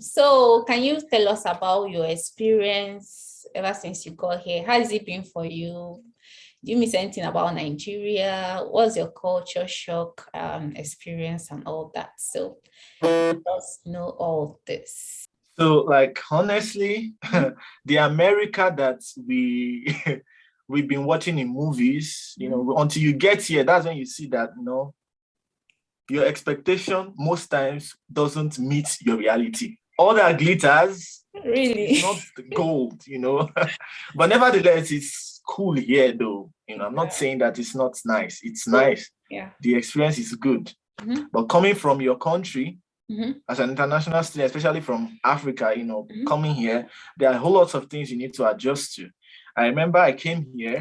So can you tell us about your experience ever since you got here? How has it been for you? Do you miss anything about Nigeria? What's your culture shock experience and all that? So let us know all this. So, like, honestly, the America that we've been watching in movies, until you get here, that's when you see that, your expectation most times doesn't meet your reality. All that glitters, Really? it's not the gold, But nevertheless, it's cool here, though. I'm not saying that it's not nice. It's nice. Yeah. The experience is good. But coming from your country, as an international student, especially from Africa, coming here, there are a whole lot of things you need to adjust to. I remember I came here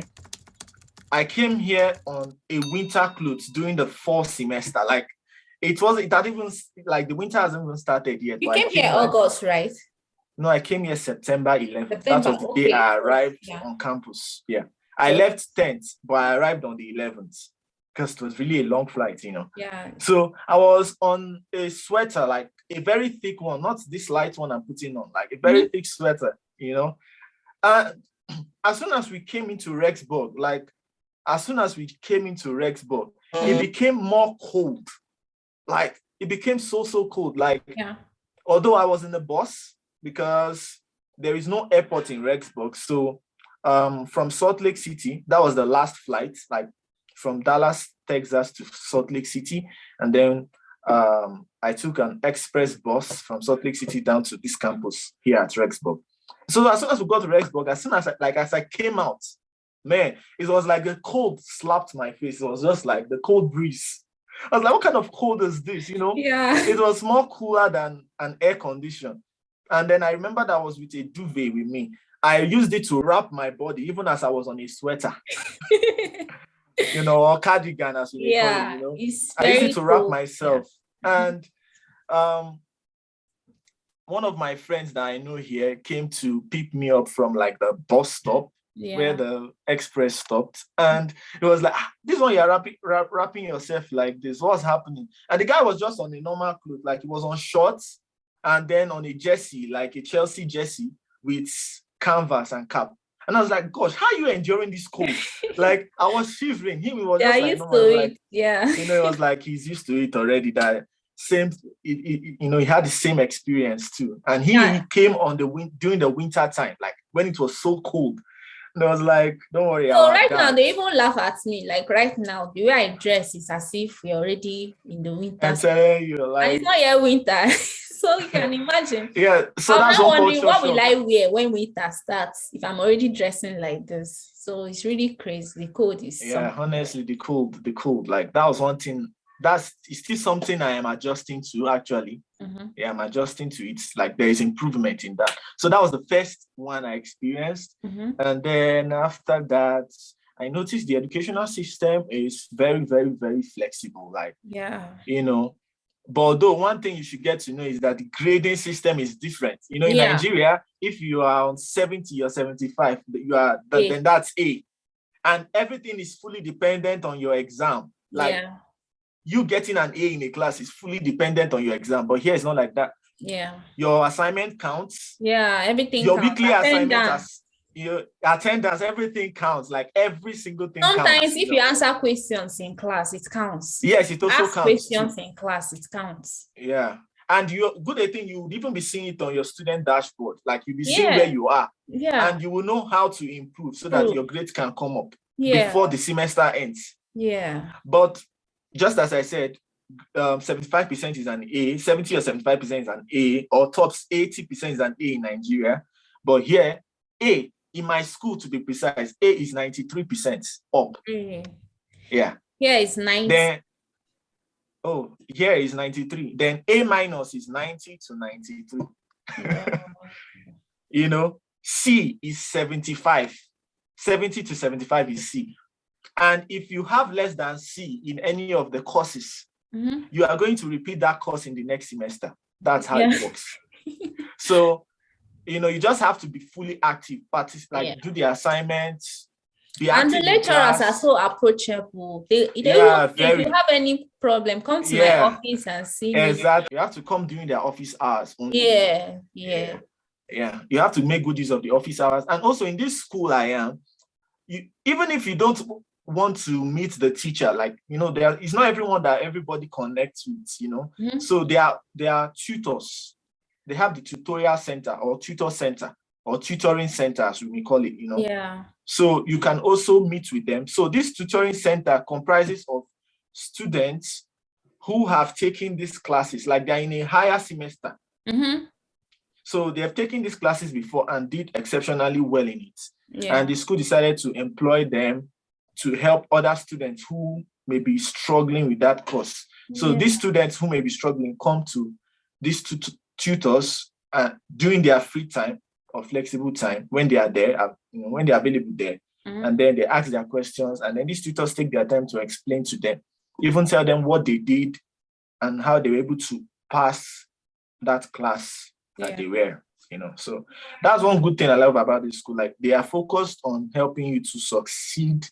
on a winter clothes during the fall semester. Like, the winter hasn't even started yet. You came here August, right? No, I came here September 11th. September, that was the day I arrived on campus. Yeah. I left 10th, but I arrived on the 11th because it was really a long flight, Yeah. So I was on a sweater, like a very thick one, not this light one I'm putting on, like a very thick sweater, And as soon as we came into Rexburg, it became more cold. Like, it became so cold. Like, although I was in the bus, because there is no airport in Rexburg. So from Salt Lake City, that was the last flight, like from Dallas, Texas to Salt Lake City. And then I took an express bus from Salt Lake City down to this campus here at Rexburg. So as soon as we got to Rexburg, as I came out, man, it was like the cold slapped my face. It was just like the cold breeze. I was like, what kind of cold is this? Yeah. It was more cooler than an air condition. And then I remember that I was with a duvet with me. I used it to wrap my body, even as I was on a sweater, or cardigan, as we call it. I used it to wrap myself. Yeah. And one of my friends that I know here came to pick me up from like the bus stop where the express stopped. And it was like, this one you're wrapping yourself like this. What's happening? And the guy was just on a normal clothes, like he was on shorts and then on a jersey, like a Chelsea jersey with canvas and cap. And I was like, gosh, how are you enduring this cold? Like, I was shivering. He was just like, used to it. It was like he's used to it already. That same, he had the same experience too. And he came on during the winter time, like when it was so cold. And I was like, don't worry. So right now, they even laugh at me. Like right now, the way I dress is as if we're already in the winter. I'm telling you, like, and it's not yet winter. So you can imagine. Yeah. So I'm that's not wondering what shock. will I wear when winter starts if I'm already dressing like this. So it's really crazy. The cold is honestly, the cold. Like, that was one thing. It's still something I am adjusting to, actually. Yeah, I'm adjusting to it. Like, there is improvement in that. So that was the first one I experienced. And then after that, I noticed the educational system is very, very, very flexible. Like, but although one thing you should get to know is that the grading system is different. In Nigeria, if you are on 70 or 75, then that's A. And everything is fully dependent on your exam. Like, you getting an A in a class is fully dependent on your exam. But here it's not like that. Yeah. Your assignment counts. Yeah, everything your counts. Weekly assignment, your attendance, everything counts. Like, every single thing counts. Sometimes if you answer questions in class, it counts. Yes, it also counts. Questions in class, it counts. Yeah. And good thing, you would even be seeing it on your student dashboard. Like, you'll be seeing where you are. Yeah. And you will know how to improve so that your grades can come up before the semester ends. Yeah. But just as I said, 75% is an A, 70 or 75% is an A, or tops 80% is an A in Nigeria. But here, A, in my school to be precise, A is 93% up. Yeah. Here is 90. Then, here is 93. Then A minus is 90 to 93. C is 75. 70 to 75 is C. And if you have less than C in any of the courses, you are going to repeat that course in the next semester. That's how it works. So, you just have to be fully active, do the assignments, be And the active in lecturers class. are so approachable. They Yeah, even say, if very. you have any problem, come to my office and see me. Exactly. You have to come during their office hours only. Yeah. You have to make good use of the office hours. And also in this school I am, even if you don't want to meet the teacher, like, it's not everyone that everybody connects with, Mm-hmm. So they are tutors. They have the tutorial center or tutor center or tutoring center, as we may call it, Yeah. So you can also meet with them. So this tutoring center comprises of students who have taken these classes, like they're in a higher semester. Mm-hmm. So they have taken these classes before and did exceptionally well in it. Yeah. And the school decided to employ them to help other students who may be struggling with that course. So these students who may be struggling come to these tutors during their free time or flexible time when they are there, when they are available there. Mm-hmm. And then they ask their questions, and then these tutors take their time to explain to them, even tell them what they did and how they were able to pass that class that they were, So that's one good thing I love about this school. Like, they are focused on helping you to succeed,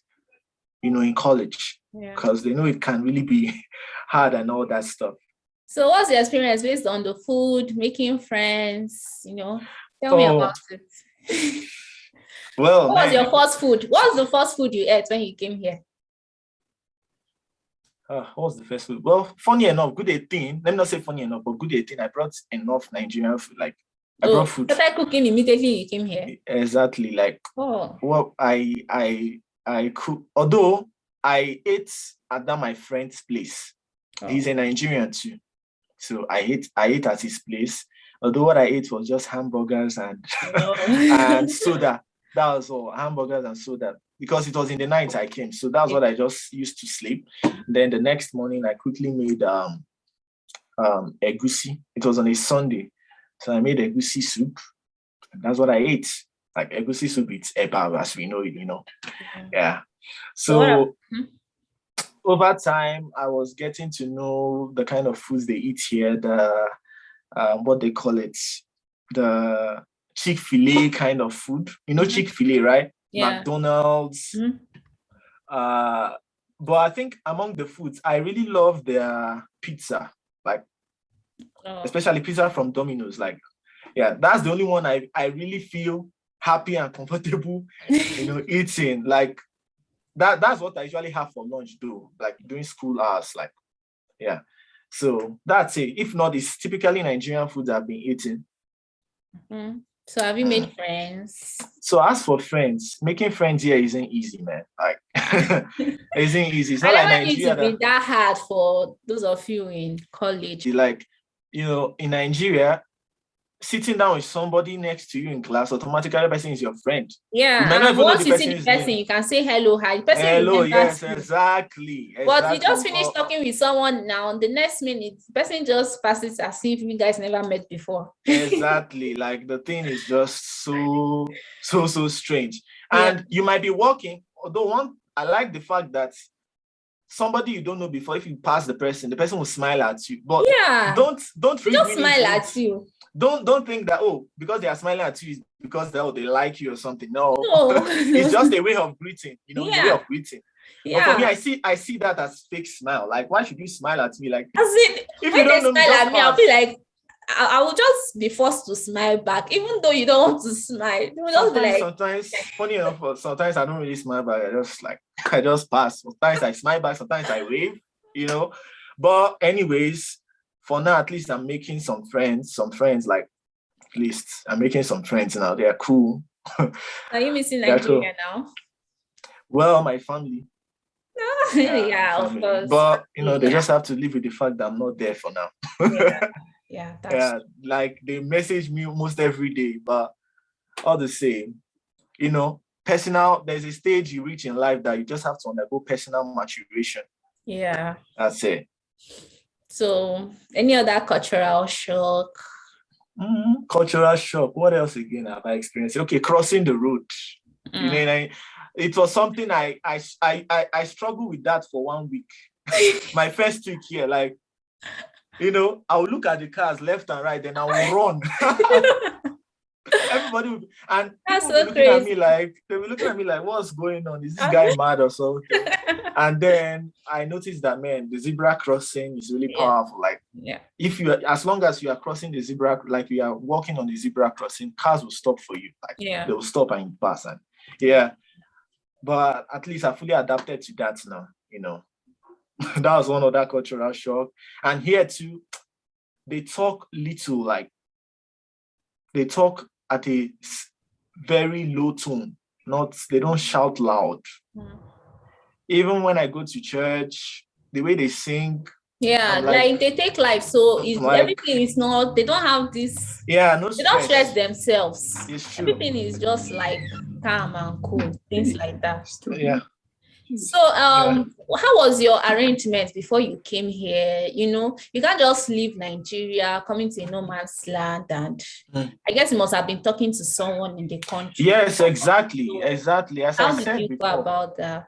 in college, because they know it can really be hard and all that stuff. So what's your experience based on the food, making friends, Tell me about it. Well, what was your first food? What was the first food you ate when you came here? What was the first food? Well, funny enough, good 18. Let me not say funny enough, but good 18. I brought enough Nigerian food. Like, I brought food. Started cooking immediately you came here. Exactly. Like, well, I cook. Although I ate at my friend's place. He's a Nigerian too, so I ate at his place. Although what I ate was just hamburgers and and soda. That was all, hamburgers and soda, because it was in the night I came. So that's what I just used to sleep. Then the next morning I quickly made egusi. It was on a Sunday. So I made egusi soup. That's what I ate. Like, egusi soup, it's eba, as we know it, Yeah. So over time, I was getting to know the kind of foods they eat here, the what they call it, the Chick-fil-A kind of food. Chick-fil-A, right? Yeah. McDonald's. Mm-hmm. But I think among the foods, I really love their pizza, like especially pizza from Domino's. Like, that's the only one I really feel happy and comfortable, eating. Like, that's what I usually have for lunch, though, like during school hours. Like, so that's it. If not, it's typically Nigerian foods I've been eating. Mm-hmm. So have you made friends? So as for friends, making friends here isn't easy, man. Like, it isn't easy. It's not like Nigeria. It to be that hard for those of you in college. Like, in Nigeria, sitting down with somebody next to you in class, automatically the person is your friend. Yeah, you may not even once know you see the person, you can say hello, hi. The person hello, yes, exactly. But you just finished talking with someone now, the next minute, the person just passes as if you guys never met before. Exactly. Like, the thing is just so strange. And you might be walking, although I like the fact that somebody you don't know before, if you pass the person will smile at you. But don't just smile at you. Don't think that, because they are smiling at you, because they like you or something. No. It's just a way of greeting, the way of greeting. But for me, I see that as fake smile. Like, why should you smile at me? Like, if you don't know me, at me, I'll be like, I will just be forced to smile back, even though you don't want to smile. You will just be like, sometimes, funny enough, sometimes I don't really smile back. I just pass. Sometimes I smile back, sometimes I wave, But anyways, for now, at least I'm making some friends, like, at least I'm making some friends now. They're cool. Are you missing Nigeria now? Well, my family. Of course. But, they just have to live with the fact that I'm not there for now. That's like, they message me almost every day, but all the same, personal, there's a stage you reach in life that you just have to undergo personal maturation. Yeah. That's it. So, any other cultural shock? Cultural shock. What else again have I experienced? Okay, crossing the road. It was something I struggled with that for 1 week. My first week here, like, I'll look at the cars left and right, then I'll run. Everybody would, and That's people would so be looking at crazy. me like, they were looking at me like, what's going on? Is this guy mad or something? And then I noticed that, man, the zebra crossing is really powerful. Like, if you are, as long as you are crossing the zebra, like you are walking on the zebra crossing, cars will stop for you. Like, they will stop and you pass. And but at least I fully adapted to that now, you know. That was one of that cultural shock. And here too, they talk little, like they talk at a very low tone. They don't shout loud. Even when I go to church, the way they sing. Like they take life. So everything is not, they don't have this. No stress. They don't stress themselves. It's true. Everything is just like calm and cool, things like that. So how was your arrangement before you came here? You know, you can't just leave Nigeria, coming to a no man's land, and I guess you must have been talking to someone in the country. Yes, exactly. As how I said did you before. go about that?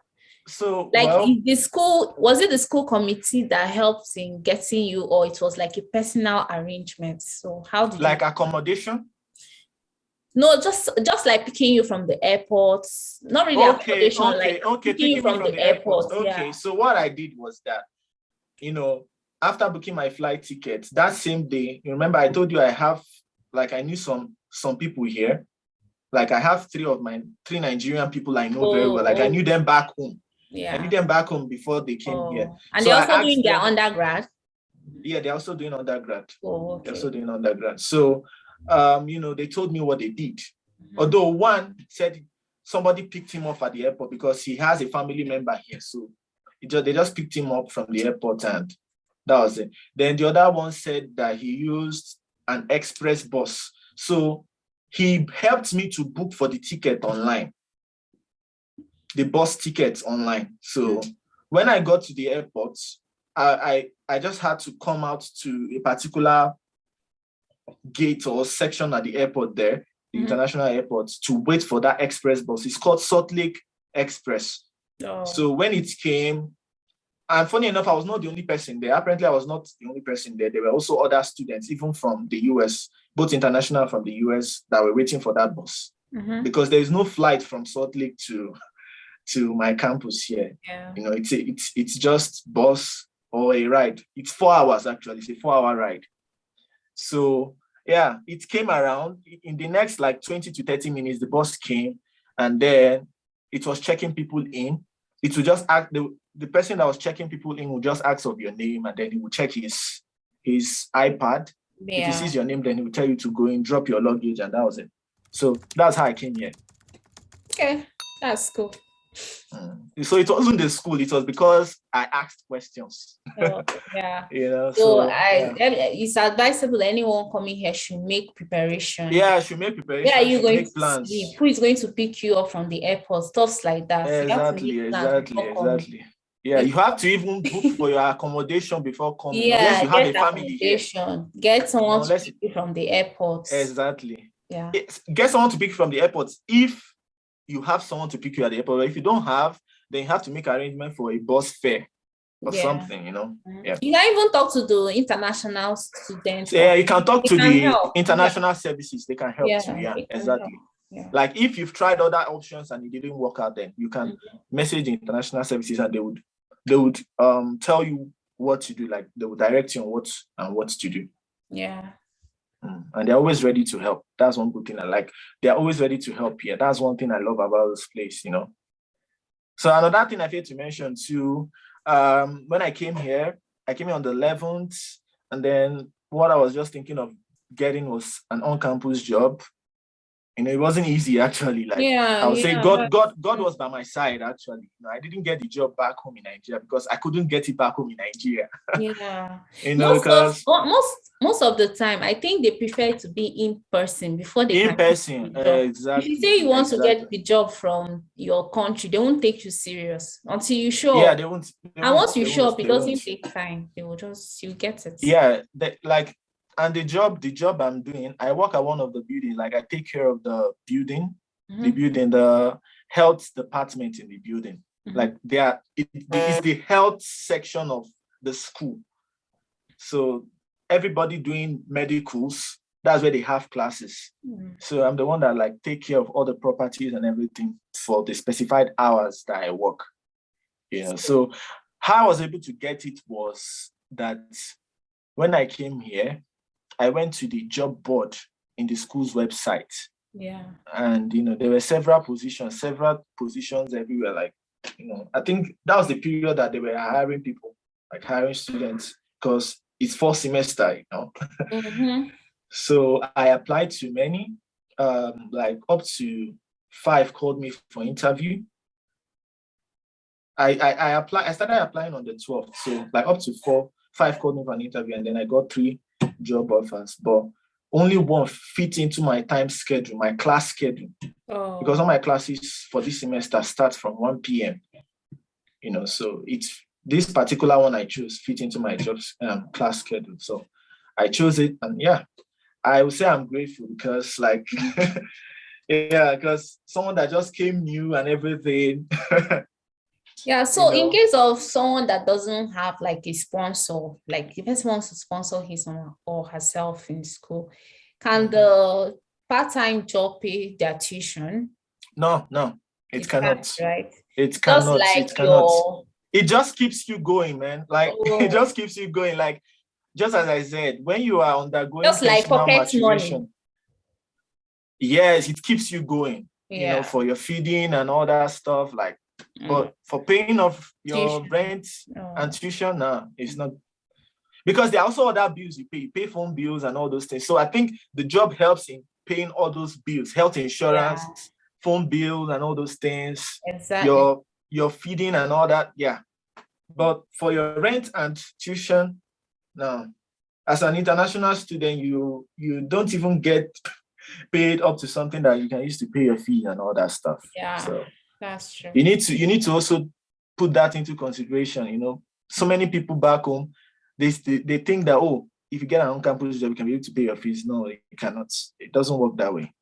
So like the school, was it the school committee that helped in getting you, or it was like a personal arrangement? So how did like accommodation? No, just like picking you from the airport. Not really accommodation, picking you from the airport. Okay, so what I did was that, you know, after booking my flight ticket, that same day, you remember I told you I knew some people here. Like I have three Nigerian people I know very well. Like I knew them back home. I knew them back home before they came here. And they're also doing their undergrad? Yeah, they're also doing undergrad. Okay. They're also doing undergrad. So you know, they told me what they did. Although one said somebody picked him up at the airport because he has a family member here. So they just picked him up from the airport and that was it. Then the other one said that he used an express bus. So he helped me to book for the ticket online, the bus tickets online. So when I got to the airport, I just had to come out to a particular gate or section at the airport there, the international airport, to wait for that express bus. It's called Salt Lake Express. So when it came, and funny enough, I was not the only person there. Apparently, I was not the only person there. There were also other students, even from the US, both international from the US, that were waiting for that bus. Because there is no flight from Salt Lake to my campus here. You know, it's just bus or a ride. It's 4 hours actually. It's a 4-hour ride. So yeah, it came around in the next like 20 to 30 minutes. The bus came, and then it was checking people in. It would just ask the person that was checking people in would just ask of your name, and then he would check his iPad. If he sees your name, then he would tell you to go in, drop your luggage, and that was it. So that's how I came here. Okay, that's cool. So it wasn't the school, it was because I asked questions. You know, so it's advisable anyone coming here should make preparation. Should make preparation. Where are you going to plans? sleep? Who is going to pick you up from the airport? Stuff like that. Exactly. Yeah, you have to even book for your accommodation before coming. Unless you have a family here. Get someone to pick you from the airport. Exactly. Yeah. Get someone to pick you from the airport if you have someone to pick you at the airport. But if you don't have, then you have to make arrangement for a bus fare or something, you know. You can even talk to the international students. Yeah, you can talk to the international services. They can help too. Yeah, exactly. Like if you've tried other options and it didn't work out, then you can message the international services and they would tell you what to do. Like they will direct you on what to do. Yeah. And they're always ready to help. That's one good thing I like. They're always ready to help here. That's one thing I love about this place, you know. So another thing I failed to mention too, when I came here on the 11th, and then what I was just thinking of getting was an on-campus job. You know, it wasn't easy actually. Like I would say God was by my side actually. You know, I didn't get the job back home in Nigeria because I couldn't get it back home in Nigeria. Yeah. You know, because most of the time I think they prefer to be in person before they in person. Exactly. If you say you want to get the job from your country, they won't take you serious until you show up. Yeah, they won't. And once you show up, it doesn't take time. They will you get it. Yeah, and the job I'm doing, I work at one of the buildings. Like I take care of the building, the health department in the building. Like it's the health section of the school. So everybody doing medicals That's where they have classes. Mm. So I'm the one that like take care of all the properties and everything for the specified hours that I work. So how I was able to get it was that when I came here, I went to the job board in the school's website. Yeah. And, there were several positions everywhere. Like, I think that was the period that they were hiring people, like hiring students, because it's fall semester, Mm-hmm. So I applied to many, like up to 5 called me for interview. I started applying on the 12th. So like up to 5 called me for an interview, and then I got 3 job offers. But only one fit into my time schedule, my class schedule. Oh. Because all my classes for this semester start from 1 p.m. So it's this particular one I chose fit into my job's class schedule. So I chose it, and yeah, I would say I'm grateful because because someone that just came new and everything. Yeah, so in case of someone that doesn't have like a sponsor, like the person wants to sponsor his or herself in school, can the part-time job pay their tuition? No, it cannot. Right? It cannot. Just like it cannot. It just keeps you going, man. Like it just keeps you going. Like just as I said, when you are undergoing just like personal pocket maturation, money. Yes, it keeps you going. Yeah. For your feeding and all that stuff. Like, but for paying off your tuition. rent and tuition, no, it's not. Because there are also other bills you pay. You pay phone bills and all those things. So I think the job helps in paying all those bills, health insurance, phone bills, and all those things. Exactly. Your feeding and all that. Yeah. But for your rent and tuition, no. As an international student, you don't even get paid up to something that you can use to pay your fee and all that stuff. Yeah, so that's true. You need to also put that into consideration. So many people back home, they think that, if you get an on-campus job, you can be able to pay your fees. No, you cannot. It doesn't work that way.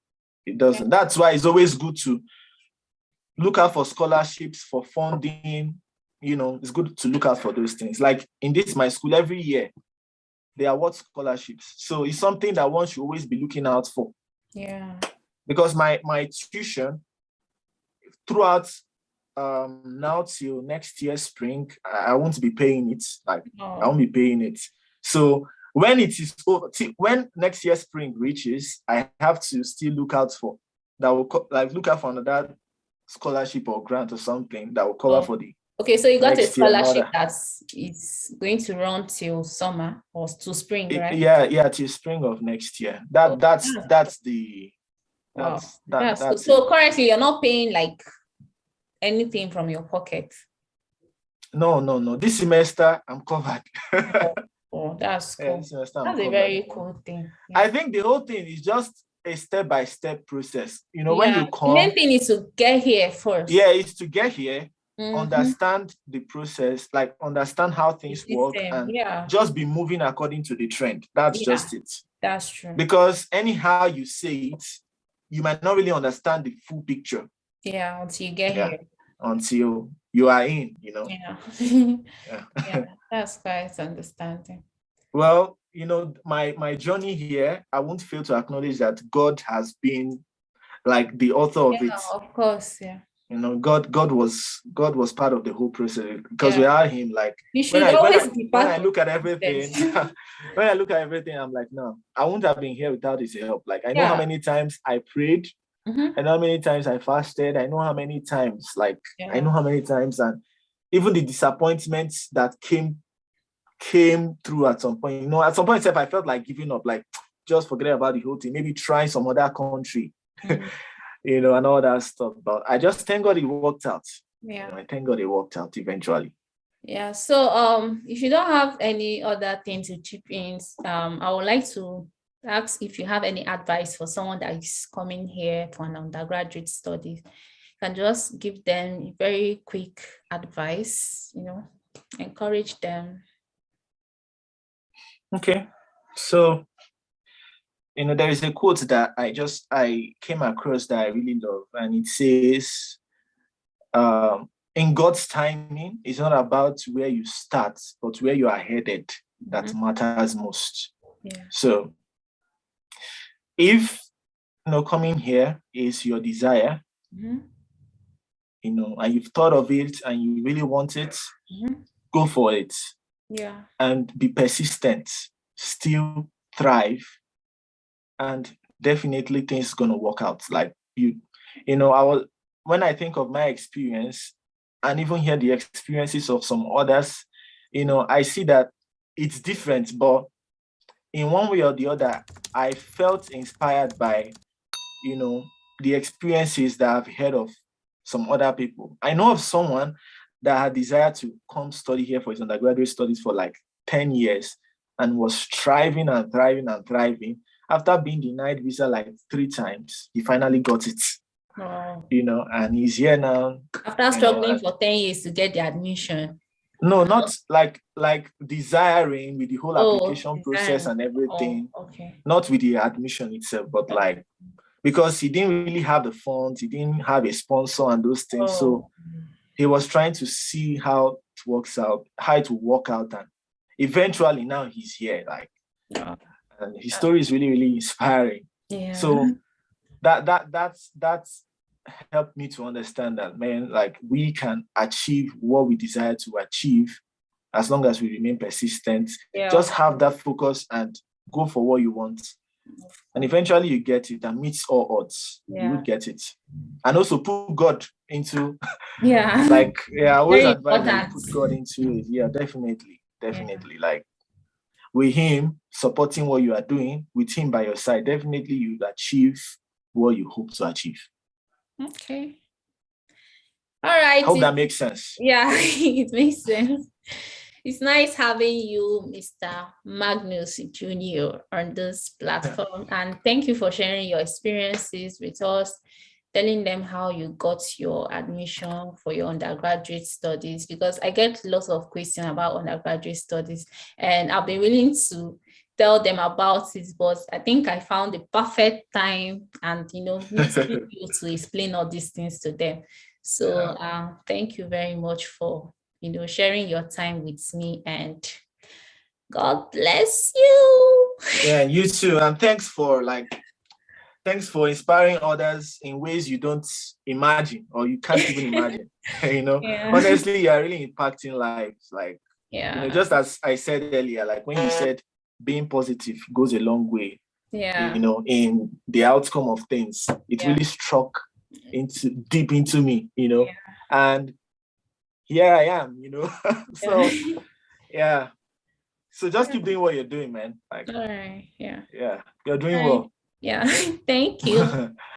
It doesn't. That's why it's always good to look out for scholarships, for funding. It's good to look out for those things. Like in my school, every year, they award scholarships. So it's something that one should always be looking out for. Yeah. Because my tuition throughout now till next year spring, I won't be paying it. I won't be paying it. So when it is over, when next year spring reaches, I have to still look out for that will look out for another scholarship or grant or something that will cover for the. Okay, so you got a scholarship that's going to run till summer or to spring, right? Yeah, till spring of next year. That's the. That's cool. So currently you're not paying like anything from your pocket. No. This semester I'm covered. That's cool. That's a very cool thing. Yeah. I think the whole thing is just a step-by-step process. When you come, the main thing is to get here first. Yeah, it's to get here, understand the process, like understand how things work, and just be moving according to the trend. That's just it. That's true. Because anyhow you say it, you might not really understand the full picture. Yeah, until you get here. Until you are in, Yeah. That's quite understanding. Well, my journey here, I won't fail to acknowledge that God has been like the author of it. Of course, yeah. God was part of the whole process, because without him, like when I look at everything, when I look at everything, I'm like, no, I wouldn't have been here without his help. Like I know how many times I prayed, I know how many times I fasted, I know how many times, and even the disappointments that came through at some point. At some point, I felt like giving up, like just forget about the whole thing, maybe try some other country. And all that stuff. But I just thank God it worked out. Yeah. I thank God it worked out eventually. Yeah. So if you don't have any other thing to chip in, I would like to ask if you have any advice for someone that is coming here for an undergraduate study. You can just give them very quick advice, encourage them. Okay. So there is a quote that I came across that I really love, and it says, in God's timing, it's not about where you start, but where you are headed that matters most. Yeah. So if coming here is your desire, and you've thought of it and you really want it, go for it. Yeah. And be persistent, still thrive, and definitely things gonna work out. Like when I think of my experience and even hear the experiences of some others, I see that it's different, but in one way or the other, I felt inspired by, the experiences that I've heard of some other people. I know of someone that had desired to come study here for his undergraduate studies for like 10 years and was striving and thriving and thriving. After being denied visa like 3 times, he finally got it. Wow. And he's here now. After struggling for 10 years to get the admission. No, not like desiring with the whole application process and everything. Oh, okay. Not with the admission itself, but like, because he didn't really have the funds, he didn't have a sponsor and those things. So he was trying to see how it works out, how it will work out. And eventually now he's here, like, and his story is really, really inspiring. Yeah. So that's helped me to understand that, man, like, we can achieve what we desire to achieve as long as we remain persistent. Yeah. Just have that focus and go for what you want. And eventually you get it and meets all odds. Yeah. You would get it. And also put God into like, I always advise that you put God into it. Yeah, definitely. Yeah. Like, with him supporting what you are doing, with him by your side, definitely you'll achieve what you hope to achieve. Okay. All right. I hope that makes sense. Yeah, it makes sense. It's nice having you, Mr. Magnus Jr., on this platform. And thank you for sharing your experiences with us, telling them how you got your admission for your undergraduate studies, because I get lots of questions about undergraduate studies and I'll be willing to tell them about it, but I think I found the perfect time and, meeting you to explain all these things to them. So thank you very much for sharing your time with me, and God bless you. Yeah, you too. And thanks for inspiring others in ways you don't imagine or you can't even imagine. Honestly, you are really impacting lives. Like, just as I said earlier, like when you said being positive goes a long way. Yeah. In the outcome of things, it really struck deep into me. And here I am. So yeah. So just keep doing what you're doing, man. Like, all right. Yeah. Yeah, you're doing well. Yeah. Thank you.